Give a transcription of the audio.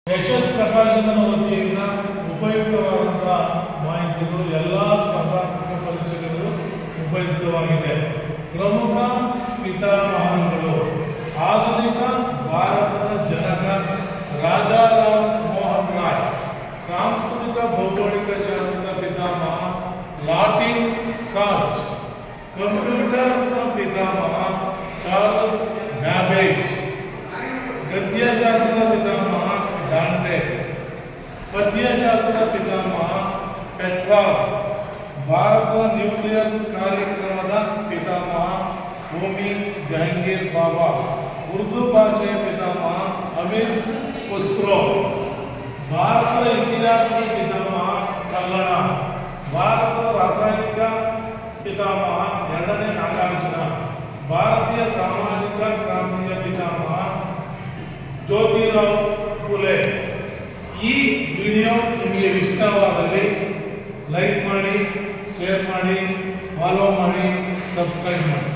ಯಶಸ್ ಪ್ರಕಾಶನದ ವತಿಯಿಂದ ಉಪಯುಕ್ತವಾದಂತಹ ಮಾಹಿತಿಗಳು ಎಲ್ಲ ಸ್ಪರ್ಧಾತ್ಮಕ ಪರೀಕ್ಷೆಗಳು ಉಪಯುಕ್ತವಾಗಿದೆ. ಪ್ರಮುಖ ಪಿತಾಮಹಗಳು ಆಧುನಿಕ ಭಾರತದ ಜನಕ ರಾಜಾ ರಾಮ್ ಮೋಹನ್ ರಾಯ್, ಸಾಂಸ್ಕೃತಿಕ ಭೌಗೋಳಿಕ ಶಾಸ್ತ್ರದ ಪಿತಾಮಹ ಲಾರ್ಟಿನ್ ಸಾಚ್, ಕಂಪ್ಯೂಟರ್ ಪಿತಾಮಹ ಚಾರ್ಲ್ಸ್ ಬ್ಯಾಬೇಜ್, ಗದ್ಯಶಾಸ್ತ್ರದ ಪಿತಾಮಹ ಡಾಂಟೆ, ಪದ್ಯಶಾಸ್ತ್ರದ ಪಿತಾಮಹ ಪೆಟ್ರಾರ್ಕ್, ಭಾರತದ ನ್ಯೂಕ್ಲಿಯರ್ ಕಾರ್ಯಕ್ರಮದ ಪಿತಾಮಹ ಹೋಮಿ ಜಹಾಂಗೀರ್ ಬಾಬಾ, ಉರ್ದು ಭಾಷೆಯ ಪಿತಾಮಹ ಅಮೀರ್ ಖುಸ್ರೋ, ಭಾರತದ ಇತಿಹಾಸದ ಪಿತಾಮಹ ಕಲ್ಲಣ, ಭಾರತದ ರಾಸಾಯನಿಕ ಪಿತಾಮಹ ಎರಡನೇ ನಾಗಾರ್ಜುನ, ಭಾರತೀಯ ಸಾಮಾಜಿಕ ಕ್ರಾಂತಿಯ ಪಿತಾಮಹ ಜ್ಯೋತಿರಾವ್ ಫುಲೆ. ಈ ವಿಡಿಯೋ ನಿಮಗೆ ಇಷ್ಟವಾದಲ್ಲಿ ಲೈಕ್ ಮಾಡಿ, ಶೇರ್ ಮಾಡಿ, ಫಾಲೋ ಮಾಡಿ, ಸಬ್ಸ್ಕ್ರೈಬ್ ಮಾಡಿ.